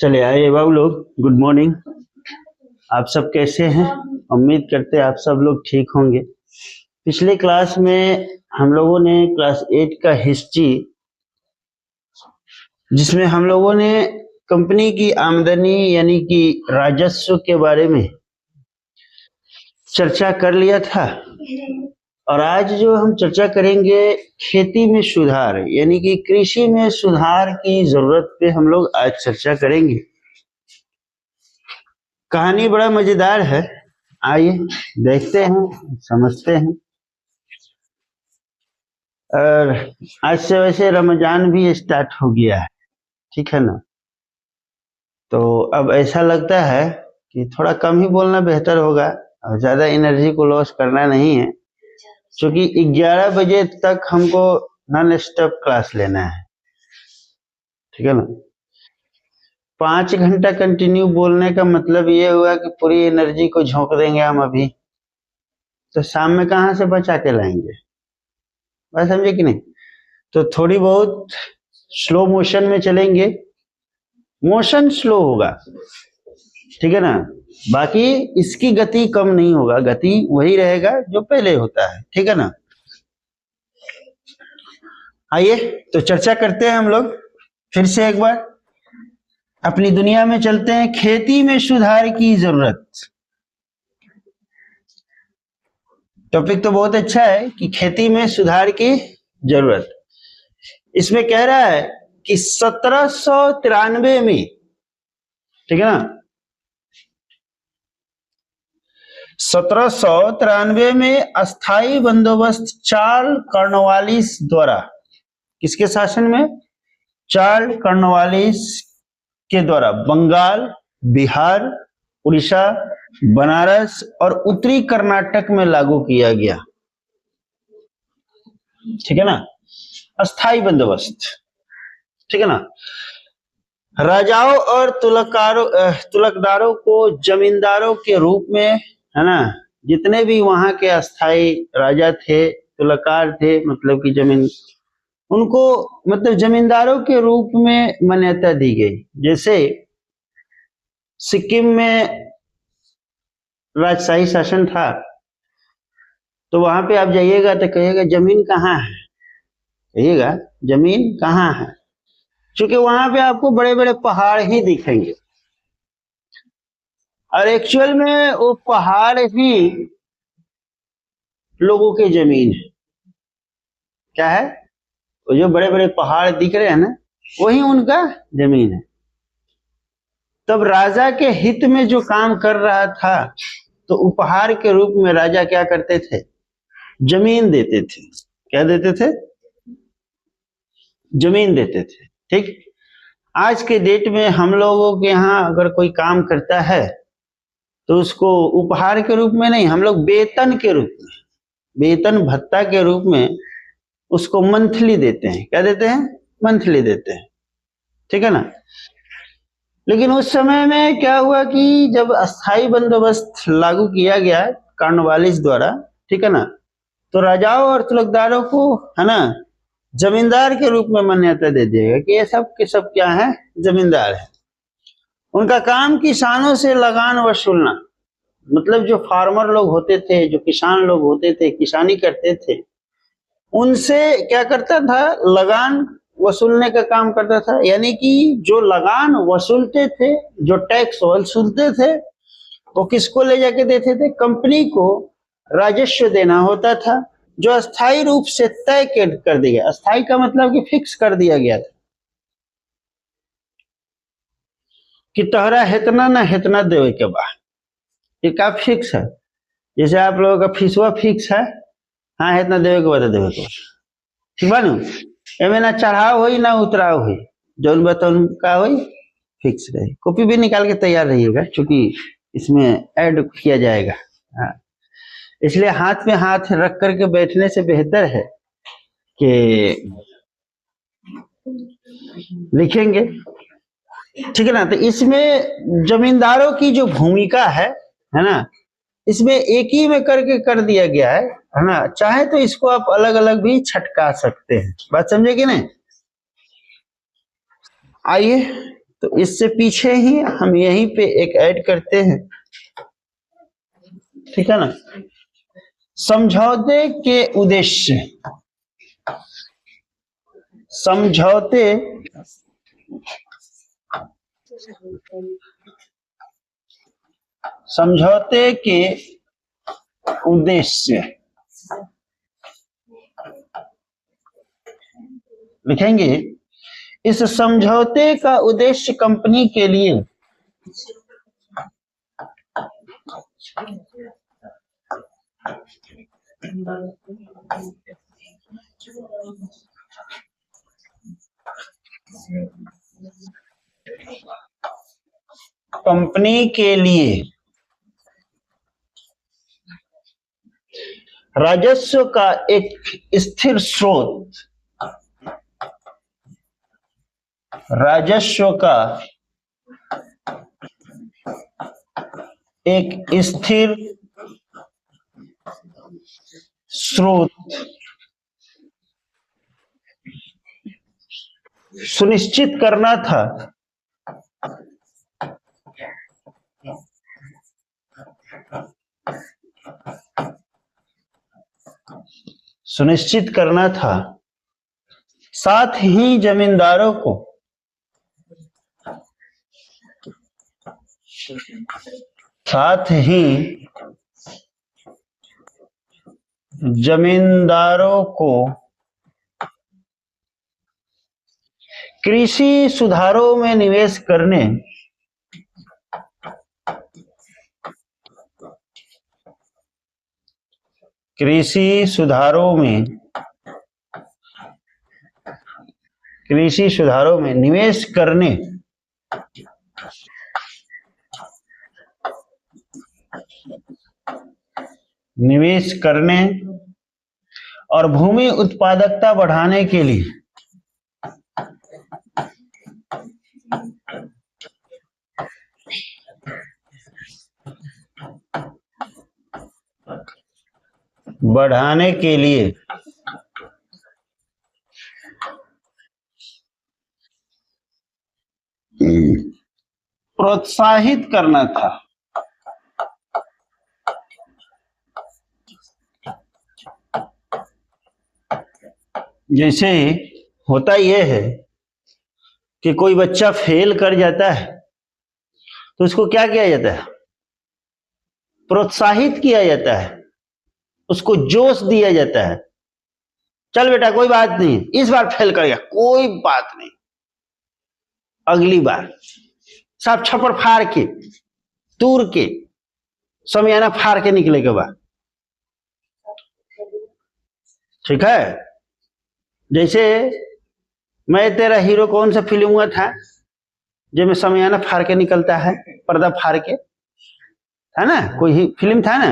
चले आए बाबू लोग, गुड मॉर्निंग। आप सब कैसे हैं? उम्मीद करते हैं आप सब लोग ठीक होंगे। पिछले क्लास में हम लोगों ने क्लास 8 का हिस्ट्री, जिसमें हम लोगों ने कंपनी की आमदनी यानी कि राजस्व के बारे में चर्चा कर लिया था। और आज जो हम चर्चा करेंगे खेती में सुधार यानी कि कृषि में सुधार की जरूरत पे हम लोग आज चर्चा करेंगे। कहानी बड़ा मजेदार है, आइए देखते हैं, समझते हैं। और आज से वैसे रमजान भी स्टार्ट हो गया है, ठीक है ना? तो अब ऐसा लगता है कि थोड़ा कम ही बोलना बेहतर होगा और ज्यादा एनर्जी को लॉस करना नहीं है, क्योंकि 11 बजे तक हमको नॉन स्टॉप क्लास लेना है, ठीक है ना? 5 घंटा कंटिन्यू बोलने का मतलब ये हुआ कि पूरी एनर्जी को झोंक देंगे हम अभी, तो शाम में कहाँ से बचा के लाएंगे? बात समझे कि नहीं? तो थोड़ी बहुत स्लो मोशन में चलेंगे, मोशन स्लो होगा, ठीक है ना? बाकी इसकी गति कम नहीं होगा, गति वही रहेगा जो पहले होता है, ठीक है ना? आइए तो चर्चा करते हैं हम लोग फिर से एक बार। अपनी दुनिया में चलते हैं, खेती में सुधार की जरूरत। टॉपिक तो बहुत अच्छा है कि खेती में सुधार की जरूरत। इसमें कह रहा है कि 1793 में, ठीक है ना, 1793 में अस्थाई बंदोबस्त चार्ल कॉर्नवालिस द्वारा, किसके शासन में? चार्ल कॉर्नवालिस के द्वारा बंगाल, बिहार, उड़ीसा, बनारस और उत्तरी कर्नाटक में लागू किया गया, ठीक है ना? अस्थाई बंदोबस्त, ठीक है ना? राजाओं और तुलकदारों को जमींदारों के रूप में, है ना, जितने भी वहां के अस्थाई राजा थे, तुलकार थे, मतलब कि जमीन, उनको मतलब जमींदारों के रूप में मान्यता दी गई। जैसे सिक्किम में राजशाही शासन था, तो वहां पे आप जाइएगा तो कहिएगा जमीन कहाँ है, कहिएगा जमीन कहाँ है, क्योंकि वहां पे आपको बड़े बड़े पहाड़ ही दिखेंगे और एक्चुअल में वो पहाड़ ही लोगों की जमीन है। क्या है? वो जो बड़े बड़े पहाड़ दिख रहे हैं ना, वही उनका जमीन है। तब राजा के हित में जो काम कर रहा था, तो उपहार के रूप में राजा क्या करते थे? जमीन देते थे। क्या देते थे? जमीन देते थे, ठीक। आज के डेट में हम लोगों के यहाँ अगर कोई काम करता है तो उसको उपहार के रूप में नहीं, हम लोग वेतन के रूप में, वेतन भत्ता के रूप में उसको मंथली देते हैं। क्या देते हैं? मंथली देते हैं, ठीक है ना? लेकिन उस समय में क्या हुआ कि जब अस्थाई बंदोबस्त लागू किया गया कॉर्नवालिस द्वारा, ठीक है ना, तो राजाओं और तुलकदारों को, है ना, जमींदार के रूप में मान्यता दे दिएगा कि ये सब के सब क्या है? जमींदार है। उनका काम किसानों से लगान वसूलना, मतलब जो फार्मर लोग होते थे, जो किसान लोग होते थे, किसानी करते थे, उनसे क्या करता था? लगान वसूलने का काम करता था। यानी कि जो लगान वसूलते थे, जो टैक्स वसूलते थे, वो किसको ले जाके देते थे? कंपनी को राजस्व देना होता था, जो अस्थाई रूप से तय कर दिया गया। अस्थाई का मतलब कि फिक्स कर दिया गया था कि तोहरा हेतना ना हेतना देवे के बाद, ये का फिक्स है। जैसे आप लोगों का फीसवा फिक्स है, हाँ हेतना देवे के बाद देवे के बाद, ठीक बा नु? एमे ना चढ़ाव हुई ना उतराव हुई, जौन बता उनका हुई फिक्स रही। कॉपी भी निकाल के तैयार रहिएगा, क्योंकि इसमें ऐड किया जाएगा। हाँ, इसलिए हाथ में हाथ रख करके बैठने से बेहतर है कि लिखेंगे, ठीक है ना? तो इसमें जमींदारों की जो भूमिका है ना, इसमें एक ही में करके कर दिया गया है ना? चाहे तो इसको आप अलग अलग भी छटका सकते हैं। बात समझे कि नहीं? आइए तो इससे पीछे ही हम यहीं पे एक ऐड करते हैं, ठीक है ना। समझौते के उद्देश्य, समझौते समझौते के उद्देश्य लिखेंगे। इस समझौते का उद्देश्य कंपनी के लिए राजस्व का एक स्थिर स्रोत, राजस्व का एक स्थिर स्रोत सुनिश्चित करना था। सुनिश्चित करना था, साथ ही जमींदारों को कृषि सुधारों में निवेश करने, कृषि सुधारों में निवेश करने और भूमि उत्पादकता बढ़ाने के लिए प्रोत्साहित करना था। जैसे होता यह है कि कोई बच्चा फेल कर जाता है तो उसको क्या किया जाता है? प्रोत्साहित किया जाता है, उसको जोश दिया जाता है। चल बेटा कोई बात नहीं, इस बार फेल कर गया, कोई बात नहीं, अगली बार सब छप्पर फाड़ के तूर के समियाना फाड़ के निकलेगा बाद, ठीक है। जैसे मैं तेरा हीरो कौन सा फिल्म हुआ था जिसमें समियाना फाड़ के निकलता है, पर्दा फाड़ के, था ना, कोई फिल्म था ना,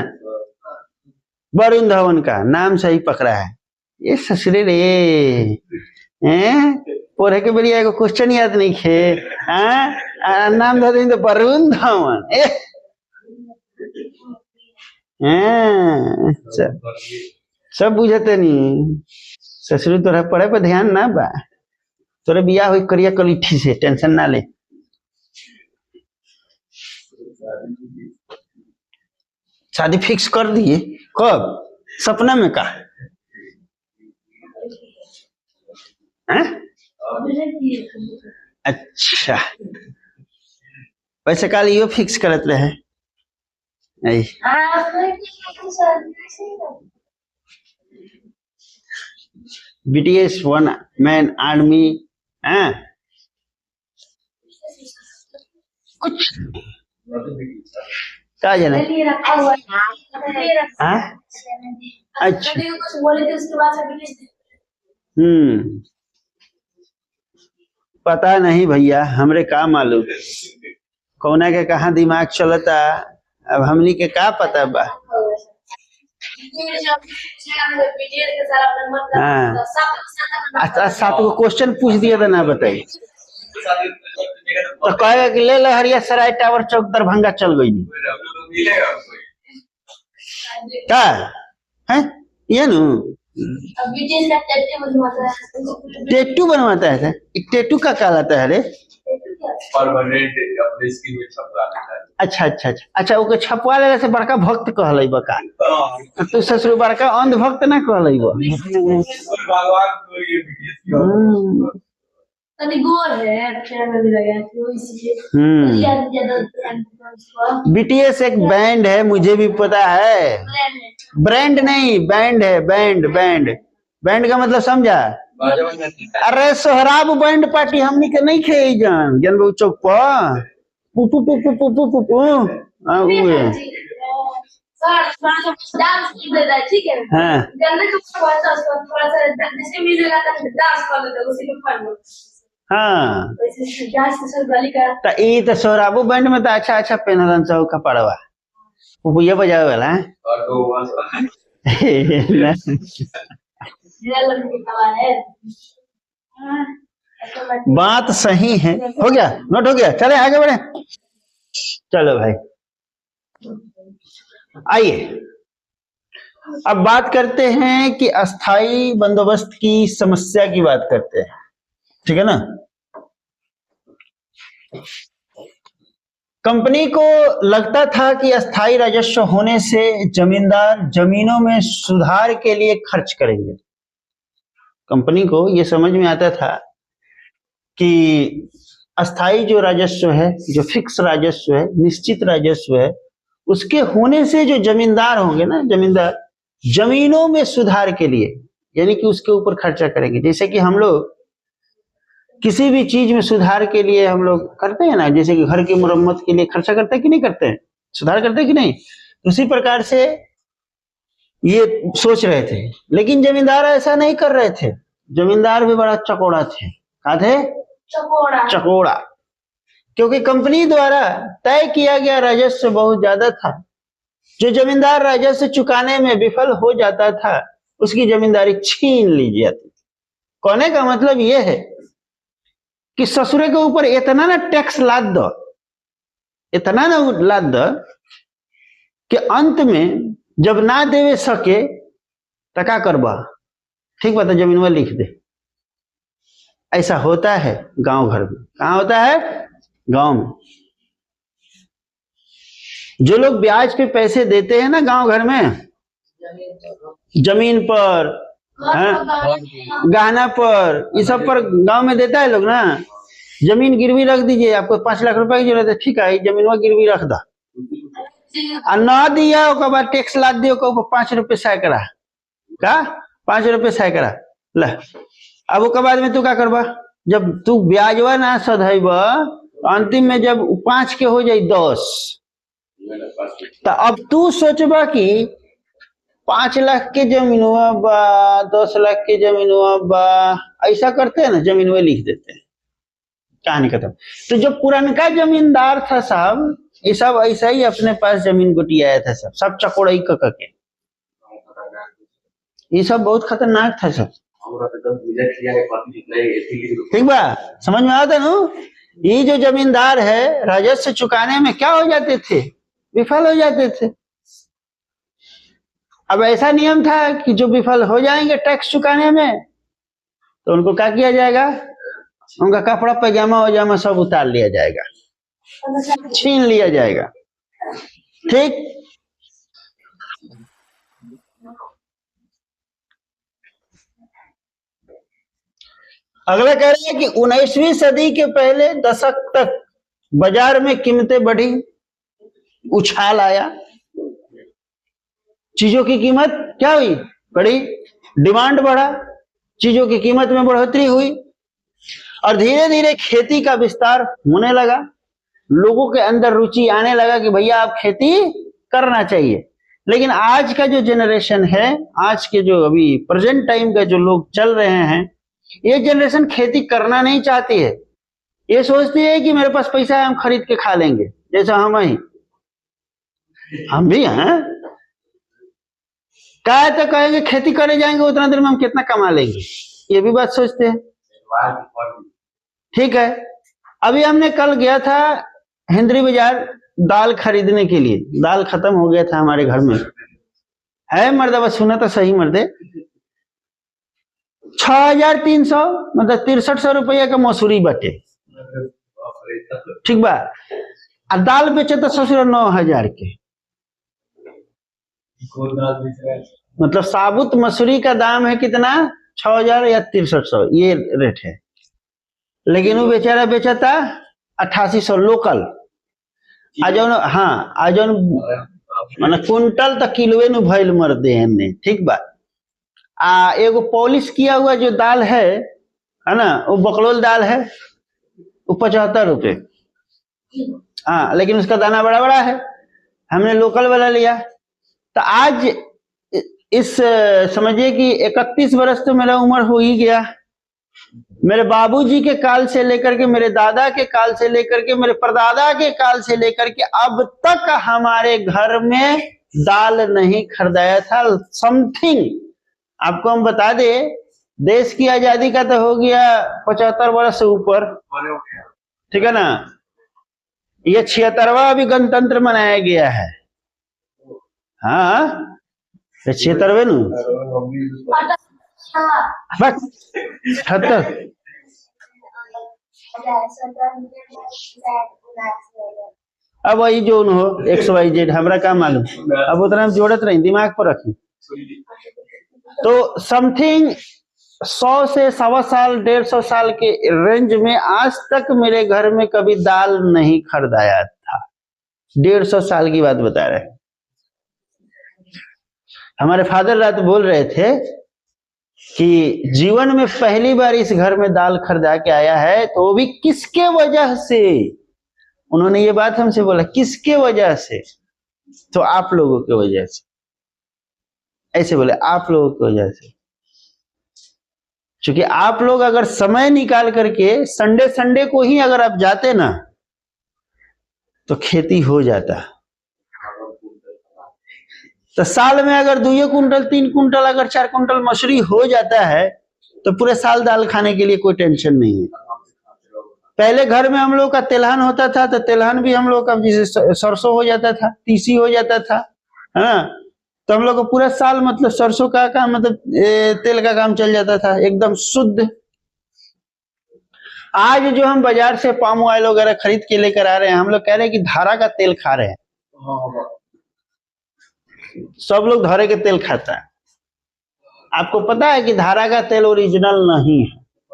वरुण धवन का, नाम सही पकड़ा है। ये ससुरे रे पोरे के बढ़िया को क्वेश्चन याद नहीं खे, नाम धो दें तो वरुण धवन। सब बुझते नहीं, ससुर तोरा पढ़े पे ध्यान ना बा, तोरे बियाह हुई करिया कलिठी से, टेंशन ना ले। शादी फिक्स कर दिए, कब? सपना में का है? अच्छा, वैसे कल यो फिक्स करत रहे BTS वन मैन आर्मी, कुछ क्या जाने। अच्छा, पता नहीं भैया, हमरे का मालूम कौना के कहाँ दिमाग चलता, अब हमनी के का पता बा। अच्छा, 7 गो क्वेश्चन पूछ दिया था ना, बताइए तो कहेगा कि ले लहरिया सराय टावर चौक दरभंगा चल गई क्या है ये नु टेटू बनवाता है। टेटू का कहलाता है रे? परमानेंट अपने स्किन में छपवा लेता है। अच्छा अच्छा अच्छा अच्छा, ओके छपवा लेला से बड़का भक्त कहलै बका, तू ससुर बड़का अंध भक्त ना कहलै बा। भगवान को ये तनी गोर है, चेहरा में भी लगा है वो इसलिए ज्यादा बीटीएस एक बैंड है, मुझे भी पता है। ब्रांड नहीं, बैंड है, बैंड बैंड बैंड का मतलब समझा? अरे सोहराब बैंड पार्टी हमनी के नहीं खेई जान जनबू चौक पर पु पु पु पु पु पु पु पु हां उहे डांस देता है, ठीक है। हां गन्ने को थोड़ा सा जैसे म्यूजिक आता है डांस कर लेता है उसी में फन लो। हां वैसे डांस से गाली का त ई त सोहराबू बैंड में त अच्छा अच्छा पहनलन सब कपड़वा पुपुया बजावे वाला और दो वहां ये लड़की का है। बात सही है। हो गया, नोट हो गया, चले आगे बढ़े। चलो भाई आइए अब बात करते हैं कि अस्थाई बंदोबस्त की समस्या की बात करते हैं, ठीक है ना। कंपनी को लगता था कि अस्थाई राजस्व होने से जमींदार जमीनों में सुधार के लिए खर्च करेंगे। कंपनी को यह समझ में आता था कि अस्थाई जो राजस्व है, जो फिक्स राजस्व है, निश्चित राजस्व है, उसके होने से जो जमींदार होंगे ना, जमींदार जमीनों में सुधार के लिए यानी कि उसके ऊपर खर्चा करेंगे। जैसे कि हम लोग किसी भी चीज में सुधार के लिए हम लोग करते हैं ना, जैसे कि घर की मरम्मत के लिए खर्चा करते हैं कि नहीं करते हैं, सुधार करते हैं कि नहीं, उसी प्रकार से ये सोच रहे थे। लेकिन जमींदार ऐसा नहीं कर रहे थे। जमींदार भी बड़ा चकोड़ा थे। कहा थे? चकोड़ा। क्योंकि कंपनी द्वारा तय किया गया राजस्व बहुत ज्यादा था। जो जमींदार राजस्व चुकाने में विफल हो जाता था उसकी जमींदारी छीन ली जाती। कहने का मतलब यह है कि ससुरे के ऊपर इतना ना टैक्स लाद दो, इतना ना लाद दो कि अंत में जब ना देवे सके तो क्या करबा, ठीक बात है, जमीन में लिख दे। ऐसा होता है गांव घर में। कहाँ होता है? गांव में। जो लोग ब्याज पे पैसे देते हैं ना गांव घर में, जमीन पर, गहना पर, ये सब पर गांव में देता है लोग ना। जमीन गिरवी रख दीजिए, आपको 5 लाख रुपए की जरूरत है, ठीक है, जमीन में गिरवी रख दा, ना दिया उसके बाद टैक्स लाद दियो, 5 रुपए सैकड़ा का, 5 रुपए सैकड़ा ल। अब उसके बाद में तू क्या करबा, जब तू ब्याजवा ना सधैबा, अंतिम में जब 5 के हो जाए 10, तो अब तू सोचबा कि 5 लाख के जमीनवा बा, 10 लाख के जमीनवा बा, ऐसा करते हैं ना, जमीन में लिख देते हैं, कहानी खत्म। तो जो पुरानका जमींदार था साहब, ये सब ऐसा ही अपने पास जमीन गुटियाया था, सब चकोड़ाई के। ये सब बहुत खतरनाक था सब। ठीक बा, समझ में आता ना। ये जो जमींदार है राजस्व चुकाने में क्या हो जाते थे, विफल हो जाते थे। अब ऐसा नियम था कि जो विफल हो जाएंगे टैक्स चुकाने में तो उनको क्या किया जाएगा, उनका कपड़ा पैजामा वजामा सब उतार लिया जाएगा, छीन लिया जाएगा। ठीक, अगला कह रहे हैं कि 19वीं सदी के पहले दशक तक बाजार में कीमतें बढ़ी, उछाल आया, चीजों की कीमत क्या हुई, बढ़ी, डिमांड बढ़ा, चीजों की कीमत में बढ़ोतरी हुई और धीरे धीरे खेती का विस्तार होने लगा। लोगों के अंदर रुचि आने लगा कि भैया आप खेती करना चाहिए। लेकिन आज का जो जनरेशन है, आज के जो अभी प्रेजेंट टाइम का जो लोग चल रहे हैं, ये जनरेशन खेती करना नहीं चाहती है। ये सोचती है कि मेरे पास पैसा है, हम खरीद के खा लेंगे, जैसा हम भी हैं। क्या तो कहेंगे खेती करे जाएंगे, उतना देर में हम कितना कमा लेंगे, ये भी बात सोचते हैं। ठीक है, अभी हमने कल गया था हिंद्री बाजार दाल खरीदने के लिए, दाल खत्म हो गया था हमारे घर में। है मर्दबा, सुना तो सही मर्दे, 6300 मतलब 6300 रुपया का मसूरी बटे। ठीक बा। और दाल बेचे तो ससुर 9,000 के, कौन दाल बेच रहा है? मतलब साबुत मसूरी का दाम है कितना, 6,000 या 6300 ये रेट है, लेकिन वो बेचारा बेचा था 8800 लोकल। आजौन हाँ आजौन माने कुंटल तक किलोए नु भइल मरते हैं ने, ठीक बा। एगो पॉलिश किया हुआ जो दाल है ना, वो बकलोल दाल है, वो 75 रुपए। हाँ, लेकिन उसका दाना बड़ा बड़ा है, हमने लोकल वाला लिया। तो आज इस समझिए कि 31 वर्ष तो मेरा उम्र हो ही गया। मेरे बाबूजी के काल से लेकर के, मेरे दादा के काल से लेकर के, मेरे परदादा के काल से लेकर के अब तक हमारे घर में दाल नहीं खरीदाया था। समथिंग आपको हम बता दे, देश की आजादी का तो हो गया 75 वर्ष से ऊपर, ठीक है ना। ये 76वां अभी गणतंत्र मनाया गया है। हाँ 76वें नु 78 अब वही जो हो XYZ हमरा का मालूम, अब उतना जोड़त रही, दिमाग पर रखी। तो समथिंग 100 से 1.25 साल 150 साल के रेंज में आज तक मेरे घर में कभी दाल नहीं खरीदाया था। 150 साल की बात बता रहे हैं। हमारे फादर रात बोल रहे थे कि जीवन में पहली बार इस घर में दाल खरीदा के आया है, तो वो भी किसके वजह से। उन्होंने ये बात हमसे बोला, किसके वजह से, तो आप लोगों की वजह से। ऐसे बोले, आप लोगों की वजह से। क्योंकि आप लोग अगर समय निकाल करके संडे को ही अगर आप जाते ना, तो खेती हो जाता। तो साल में अगर 2 कुंटल 3 कुंटल अगर 4 कुंटल मसूरी हो जाता है, तो पूरे साल दाल खाने के लिए कोई टेंशन नहीं है। पहले घर में हम लोग का तिलहन होता था, तो तिलहन भी हम लोग का जैसे सरसों हो जाता था, तीसी हो जाता था, है ना। तो हम लोग को पूरा साल मतलब सरसों का काम, मतलब तेल का काम चल जाता था एकदम शुद्ध। आज जो हम बाजार से पाम ऑयल वगैरह खरीद के लेकर आ रहे हैं, हम लोग कह रहे हैं कि धारा का तेल खा रहे हैं। सब लोग धारे के तेल खाता है। आपको पता है कि धारा का तेल ओरिजिनल नहीं है,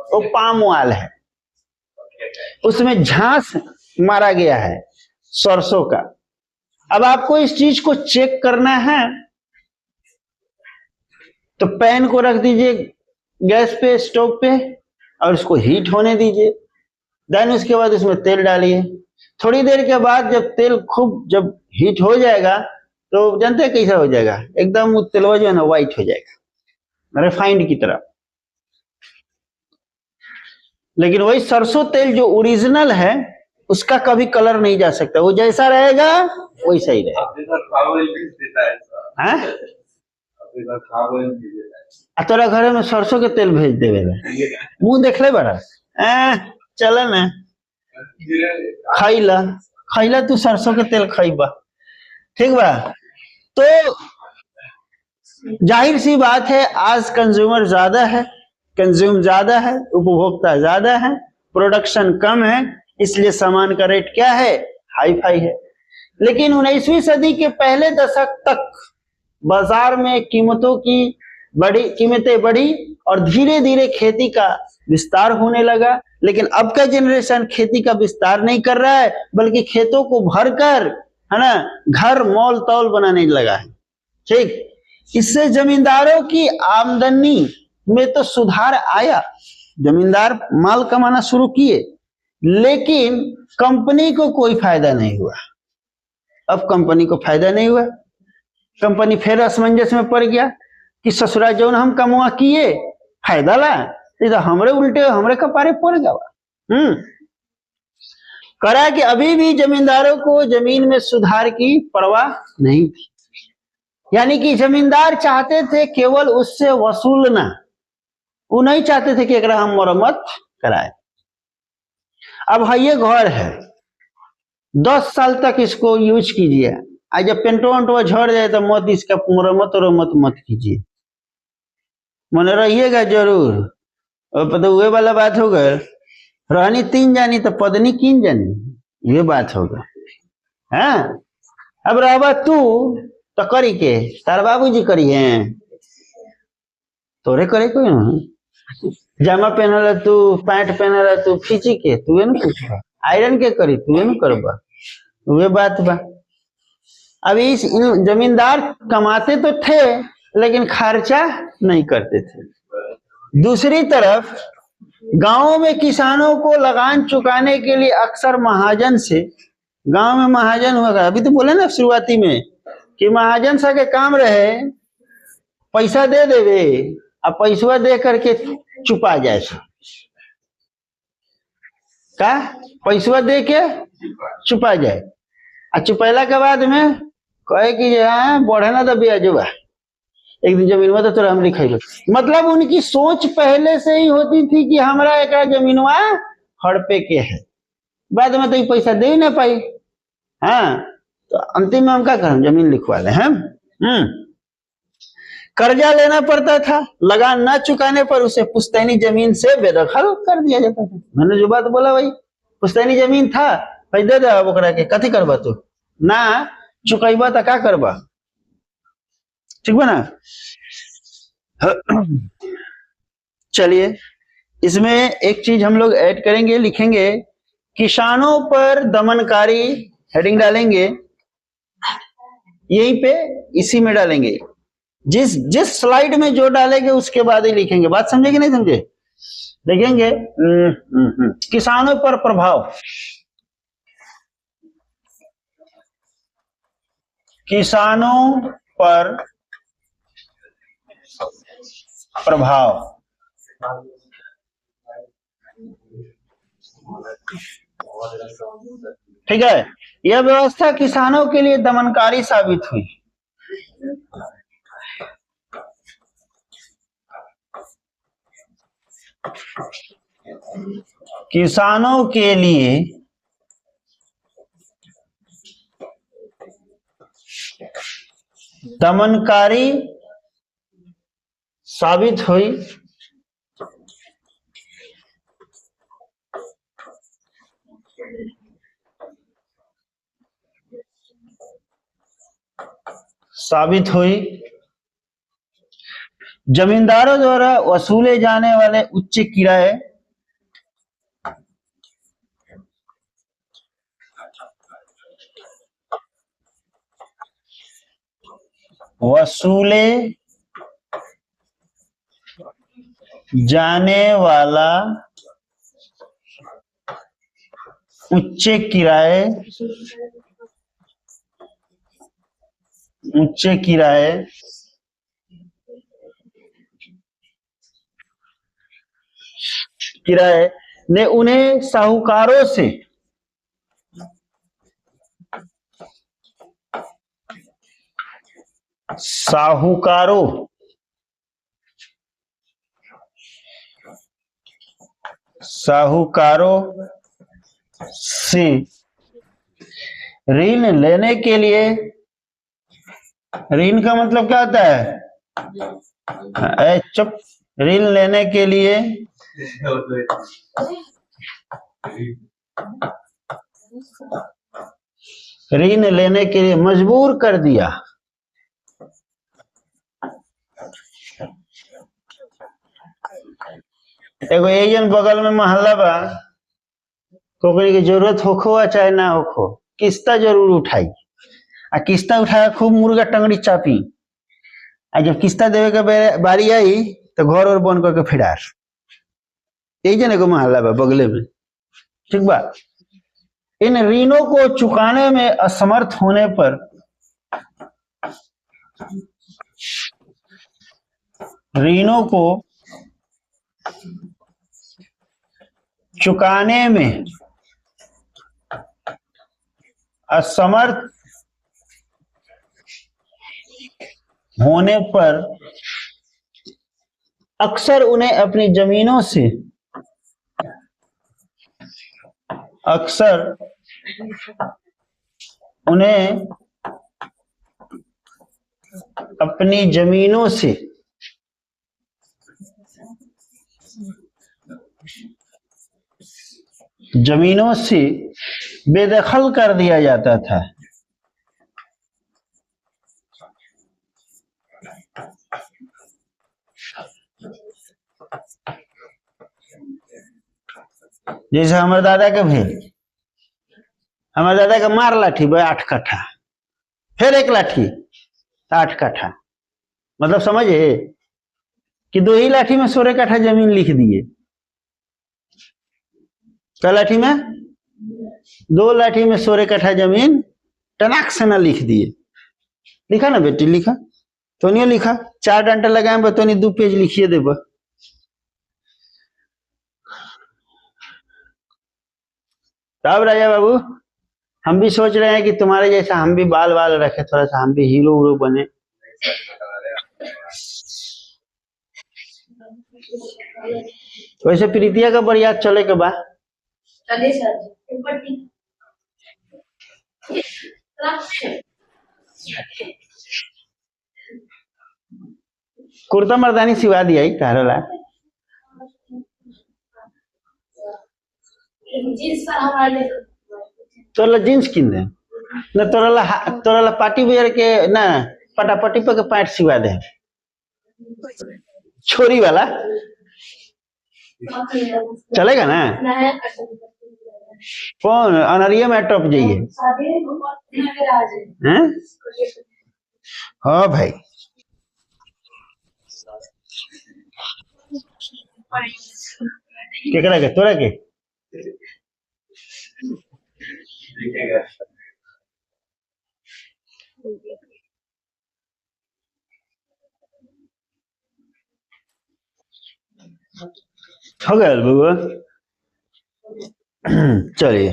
वो पाम ऑयल है, उसमें झांस मारा गया है सरसों का। अब आपको इस चीज को चेक करना है, तो पैन को रख दीजिए गैस पे, स्टोव पे, और उसको हीट होने दीजिए। देन उसके बाद उसमें तेल डालिए। थोड़ी देर के बाद जब तेल खूब जब हीट हो जाएगा, तो जानते हैं कैसा हो जाएगा, एकदम वो तेलवा जो है ना व्हाइट हो जाएगा, रिफाइंड की तरह। लेकिन वही सरसों तेल जो ओरिजिनल है, उसका कभी कलर नहीं जा सकता, वो जैसा रहेगा वैसा ही रहेगा। तोरा घर में सरसों के तेल भेज देवे, मुंह देख ले बड़ा, चल ना खैला खैला, तू सरसों के तेल खैबा, ठीक बा। तो जाहिर सी बात है, आज कंज्यूमर ज्यादा है, कंज्यूम ज्यादा है, उपभोक्ता ज्यादा है, प्रोडक्शन कम है, इसलिए सामान का रेट क्या है, हाई फाई है। लेकिन 19वीं सदी के पहले दशक तक बाजार में कीमतें बढ़ी और धीरे धीरे खेती का विस्तार होने लगा। लेकिन अब का जनरेशन खेती का विस्तार नहीं कर रहा है, बल्कि खेतों को भरकर, है ना, घर मॉल तौल बनाने लगा है। ठीक, इससे जमींदारों की आमदनी में तो सुधार आया, जमींदार माल कमाना शुरू किए, लेकिन कंपनी को कोई फायदा नहीं हुआ। अब कंपनी को फायदा नहीं हुआ, कंपनी फिर असमंजस में पड़ गया कि ससुरा जौन हम कमुआ किए फायदा ला, तो हमरे उल्टे हमरे कपारे पड़ गया। करा कि अभी भी जमींदारों को जमीन में सुधार की परवाह नहीं थी। यानी कि जमींदार चाहते थे केवल उससे वसूलना, वो नहीं चाहते थे कि एक हम मरम्मत कराए। अब है ये घर है, 10 साल तक इसको यूज कीजिए, आज जब पेंटो वेंटो झड़ जाए तो मत इसका मरम्मत मत कीजिए, मन रहिएगा जरूर। और तो वही वाला बात हो गए, रहनी 3 जानी तो पदनी 3 जानी। ये बात होगा। हाँ, अब रहबा तू तो करी के तार बाबूजी करी है, तोरे करे कोई ना। जामा पहनला तू, पैंट पहनला तू, खींची के तू न पूछबा, आयरन के करी तू न करबा, वे बात बा। अब इस जमींदार कमाते तो थे लेकिन खर्चा नहीं करते थे। दूसरी तरफ गांव में किसानों को लगान चुकाने के लिए अक्सर महाजन से, गांव में महाजन होगा, अभी तो बोले ना शुरुआती में कि महाजन सा के काम रहे पैसा दे देवे, अब पैसा दे करके चुपा जाए, का पैसा दे के चुपा जाए, और चुपैला के बाद में कहे कि बढ़े ना तो ब्याजवा, एक दिन जमीनवा तो तोरा हम लिखाई। मतलब उनकी सोच पहले से ही होती थी कि हमारा एक जमीनवा हड़पे के है, बाद में तो ये पैसा दे ही ना पाई। हाँ, तो अंतिम में हम क्या करें, जमीन लिखवा लें हम। कर्जा लेना पड़ता था, लगान न चुकाने पर उसे पुश्तैनी जमीन से बेदखल कर दिया जाता था। मैंने जो बात बोला भाई, पुश्तैनी जमीन था भाई दे दे, ओकरा के कथी करबा तू, ना चुकैबा तो क्या करबा, ठीक बा ना। चलिए, इसमें एक चीज हम लोग ऐड करेंगे, लिखेंगे किसानों पर दमनकारी, हेडिंग डालेंगे यहीं पे, इसी में डालेंगे, जिस स्लाइड में जो डालेंगे उसके बाद ही लिखेंगे। बात समझे कि नहीं समझे, लिखेंगे किसानों पर प्रभाव, किसानों पर प्रभाव, ठीक है। यह व्यवस्था किसानों के लिए दमनकारी साबित हुई। किसानों के लिए दमनकारी साबित हुई। जमींदारों द्वारा वसूले जाने वाले उच्च किराए, वसूले जाने वाला उच्च किराए, किराए ने उन्हें साहूकारों से ऋण लेने के लिए, ऋण का मतलब क्या होता है, चुप, ऋण लेने के लिए मजबूर कर दिया। एगो एजन बगल में मोहल्ला बा, कोकरी की जरूरत होखो चाहे ना होखो, किस्ता जरूर उठाई, आ किस्ता उठाया खूब मुर्गा टंगड़ी चापी, आ जब किस्ता देवे के बारी आई तो घर और बंद करके फिरार। एजन एगो मोहल्ला बा बगले में, ठीक बा। इन ऋणों को चुकाने में असमर्थ होने पर अक्सर उन्हें अपनी जमीनों से, जमीनों से बेदखल कर दिया जाता था। जैसे हमारे दादा के भेल, हमारे दादा का मार लाठी 8 कट्ठा, फिर एक लाठी 8 कट्ठा, मतलब समझे कि 2 ही लाठी में 16 कट्ठा जमीन लिख दिए। क्या लाठी में? 2 लाठी में 16 कट्ठा जमीन टनाक से ना लिख दिए। लिखा ना बेटी? लिखा तो नहीं लिखा? 4 डंडा लगाए तो नहीं 2 पेज लिखिए देब। तब राजा बाबू हम भी सोच रहे हैं कि तुम्हारे जैसा हम भी बाल बाल रखे, थोड़ा सा हम भी हीरो वीरो बने। वैसे प्रीतिया का बढ़िया चले के बाद कुर्ता मर्दानी सिवा दिया ही तारोला। तोरा जींस किन दे ना, तोरा पार्टी वेयर के ना पटापटी पे के पैंट सिवा दे, छोरी वाला चलेगा ना? कौन अनरिया में टॉप जाइए? हाँ भाई, केकरा के? तोरा के हो गया बउआ। चलिए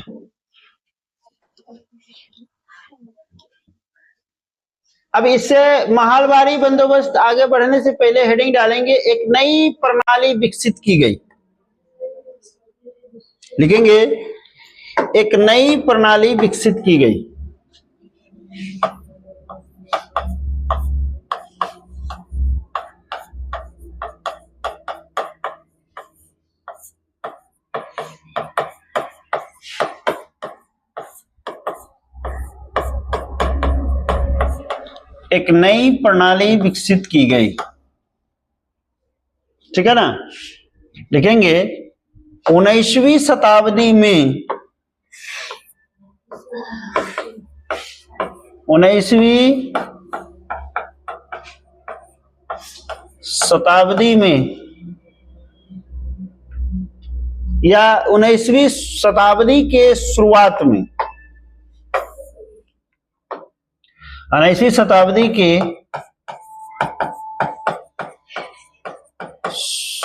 अब इससे महलवारी बंदोबस्त आगे बढ़ने से पहले हेडिंग डालेंगे, एक नई प्रणाली विकसित की गई। लिखेंगे एक नई प्रणाली विकसित की गई। एक नई प्रणाली विकसित की गई, ठीक है ना? लिखेंगे 19वीं शताब्दी में, 19वीं शताब्दी में या 19वीं शताब्दी के शुरुआत में, 19वीं शताब्दी के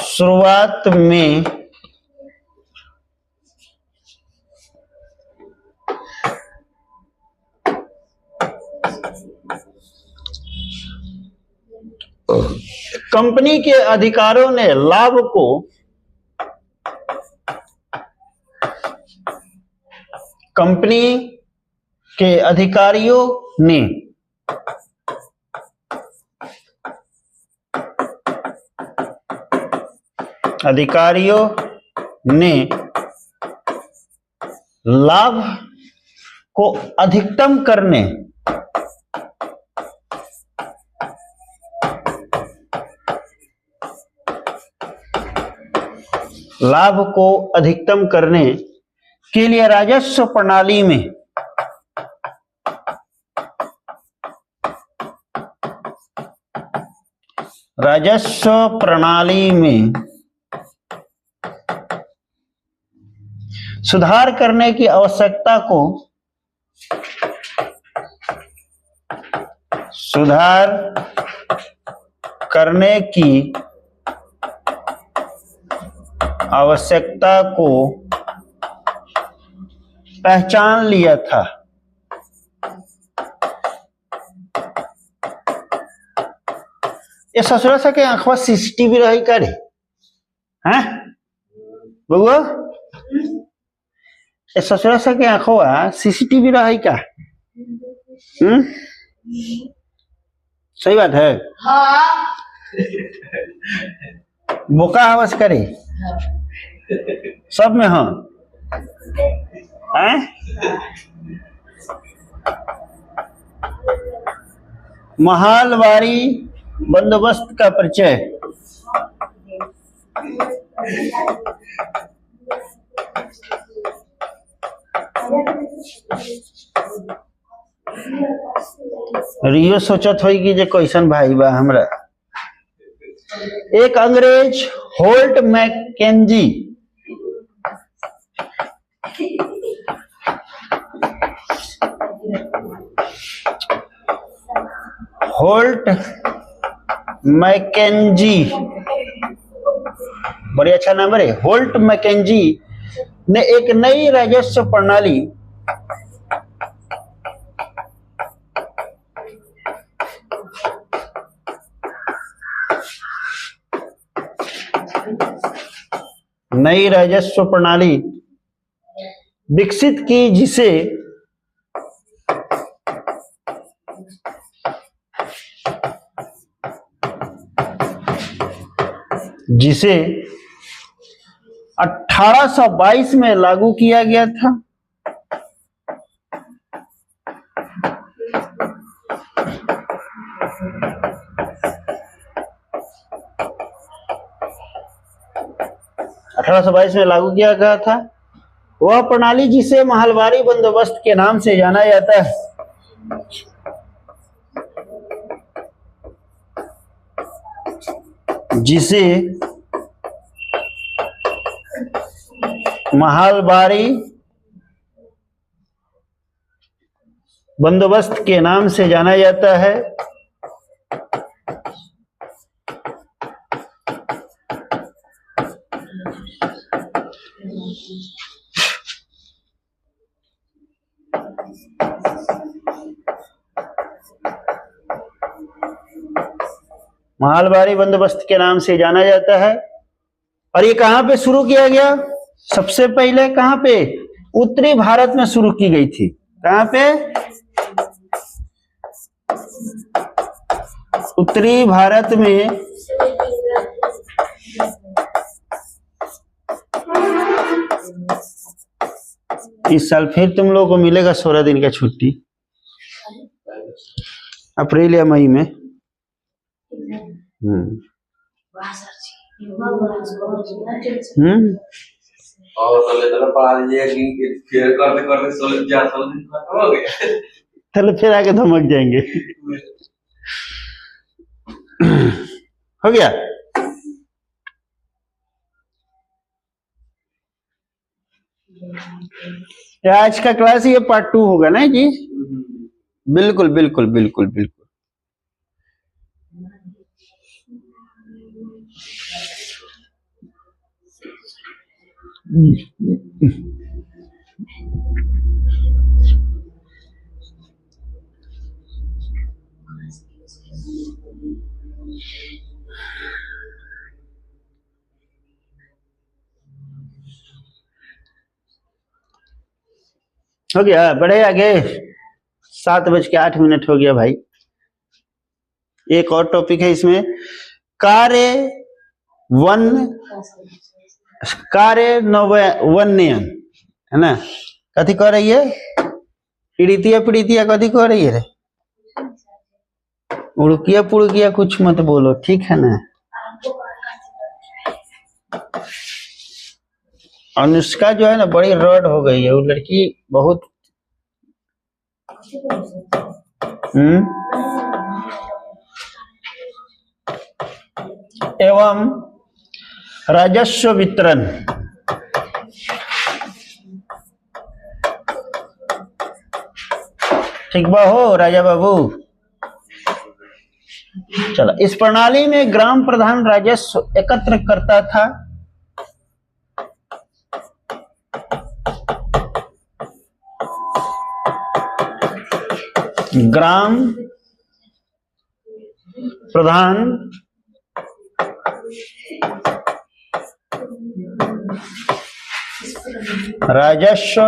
शुरुआत में कंपनी के अधिकारियों ने लाभ को कंपनी के अधिकारियों ने लाभ को अधिकतम करने के लिए राजस्व प्रणाली में सुधार करने की आवश्यकता को पहचान लिया था। ये ससुरा सा के आंखवा सीसीटीवी रही करे हैं बउआ? ये ससुरा सा के आंखवा सीसीटीवी रही का? सही बात है। हाँ। बोका हवस करे सब में। हाँ हैं? महालवारी बंदोबस्त का परिचय। रियो सोचत होई कि जे कैसन भाई बा हमरा। एक अंग्रेज होल्ट मैकेंजी बड़ी अच्छा नंबर है। होल्ट मैकेंजी ने एक नई राजस्व प्रणाली विकसित की जिसे 1822 में लागू किया गया था। वह प्रणाली जिसे महलवारी बंदोबस्त के नाम से जाना जाता है। जिसे महलवारी बंदोबस्त के नाम से जाना जाता है। महलवारी बंदोबस्त के नाम से जाना जाता है। और ये कहां पे शुरू किया गया? सबसे पहले कहां पे? उत्तरी भारत में शुरू की गई थी। कहां पे? उत्तरी भारत में। इस साल फिर तुम लोगों को मिलेगा 16 दिन का छुट्टी, अप्रैल या मई में। और तो पढ़ा दीजिए कि फिर करते करते 16 दिन खत्म हो गया। चलो फिर आके धमक जाएंगे। हो गया। आज का क्लास ये पार्ट 2 होगा ना जी? बिल्कुल बिल्कुल बिल्कुल बिल्कुल। हो गया। बढ़े आगे। 7:08 हो गया भाई। एक और टॉपिक है इसमें, कार्यान्वयन है ना? कथी कह रही है? पीड़ितिया कथी कह रही है रे? उड़किया पुड़किया कुछ मत बोलो, ठीक है ना? अनुष्का जो है ना बड़ी रड हो गई है, वो लड़की बहुत एवं राजस्व वितरण ठीक बा हो राजा बाबू। चलो, इस प्रणाली में ग्राम प्रधान राजस्व एकत्र करता था। ग्राम प्रधान राजस्व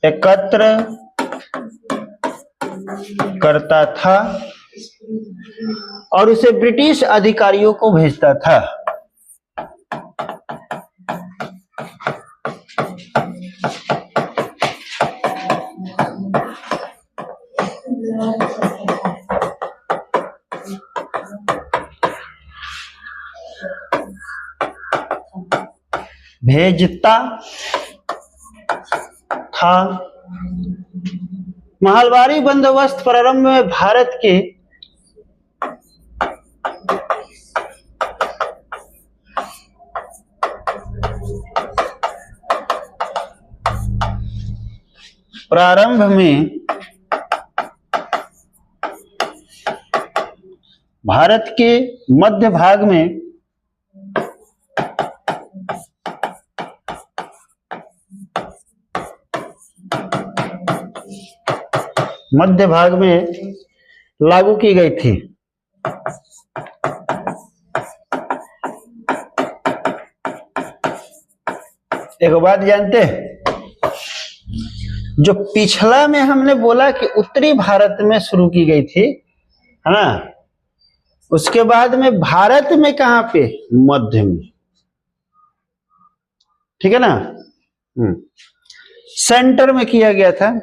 एकत्र करता था और उसे ब्रिटिश अधिकारियों को भेजता था। भेजता था। महलबारी बंदोबस्त प्रारंभ में भारत के भारत के मध्य भाग में लागू की गई थी। एक बात जानते हैं, जो पिछला में हमने बोला कि उत्तरी भारत में शुरू की गई थी, है ना, उसके बाद में भारत में कहां पे, मध्य में, ठीक है ना, सेंटर में किया गया था।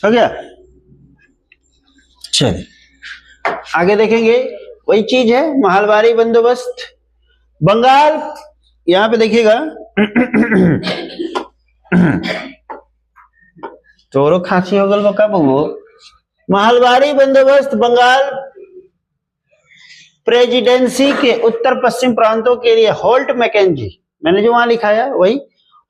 हो गया, चलिए आगे देखेंगे। वही चीज है, महलबारी बंदोबस्त, बंगाल, यहां पे देखिएगा तोरो खांसी हो गल कब हो। महलबारी बंदोबस्त बंगाल प्रेसिडेंसी के उत्तर पश्चिम प्रांतों के लिए होल्ट मैकेंजी, मैंने जो वहां लिखा है वही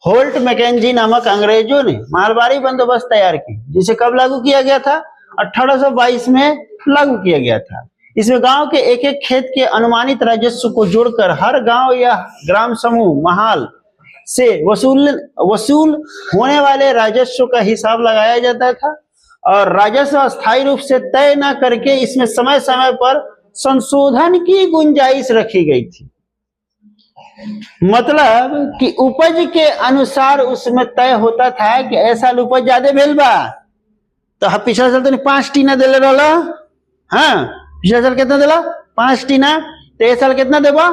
होल्ट मैकेंजी नामक अंग्रेजों ने महलबारी बंदोबस्त तैयार की, जिसे कब लागू किया गया था, 1822 में लागू किया गया था। इसमें गांव के एक एक खेत के अनुमानित राजस्व को जोड़कर हर गांव या ग्राम समूह महाल से वसूल होने वाले राजस्व का हिसाब लगाया जाता था, और राजस्व अस्थायी रूप से तय न करके इसमें समय समय पर संशोधन की गुंजाइश रखी गई थी। मतलब कि उपज के अनुसार उसमें तय होता था कि ऐसा उपज ज्यादा भेल बा तो पिछला साल तो 5 टीना दिले रहा, हाँ पिछला साल कितना दिला 5 टीना, तो इस साल कितना देबा,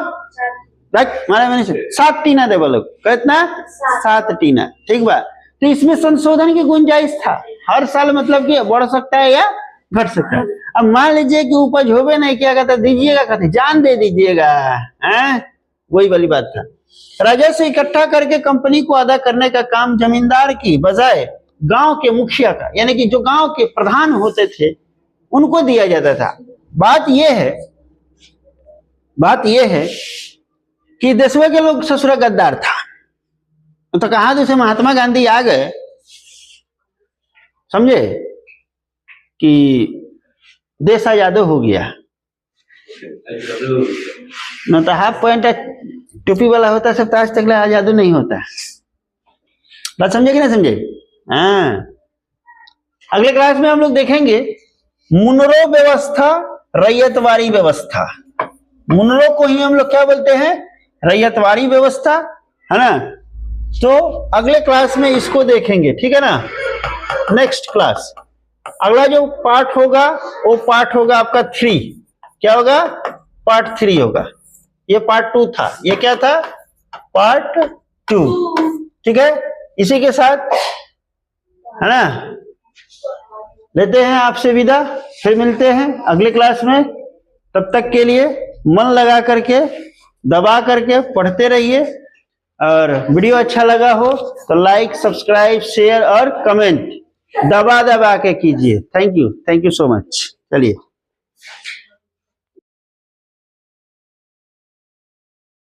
मैंने 7 टीना देबा लोग, कितना 7 टीना, ठीक बा। तो इसमें संशोधन की गुंजाइश था, हर साल मतलब कि बढ़ सकता है या घट सकता है। अब मान लीजिए कि उपज होवे नहीं, क्या कहता दीजिएगा, कहते जान दे दीजिएगा, वही वाली बात था। राजस्व इकट्ठा करके कंपनी को अदा करने का काम जमींदार की बजाय गांव के मुखिया का, यानी कि जो गांव के प्रधान होते थे उनको दिया जाता था। बात यह है कि देशवा के लोग ससुरा गद्दार था, तो कहा जैसे महात्मा गांधी आ गए, समझे कि देश आजाद हो गया, न तो हाफ पैंट टोपी वाला होता सब तो आज तक आजाद नहीं होता। बात समझे कि नहीं समझे? हाँ, अगले क्लास में हम लोग देखेंगे मुनरो व्यवस्था, रैयतवारी व्यवस्था। मुनरो को ही हम लोग क्या बोलते हैं, रैयतवारी व्यवस्था, है ना। तो अगले क्लास में इसको देखेंगे, ठीक है ना, नेक्स्ट क्लास। अगला जो पार्ट होगा वो पार्ट होगा आपका 3, क्या होगा, पार्ट 3 होगा। ये पार्ट 2 था, ये क्या था, पार्ट 2, ठीक है। इसी के साथ, है ना, लेते हैं आपसे विदा, फिर मिलते हैं अगले क्लास में। तब तक के लिए मन लगा करके, दबा करके पढ़ते रहिए, और वीडियो अच्छा लगा हो तो लाइक, सब्सक्राइब, शेयर और कमेंट दबा के कीजिए। Thank you so much. चलिए।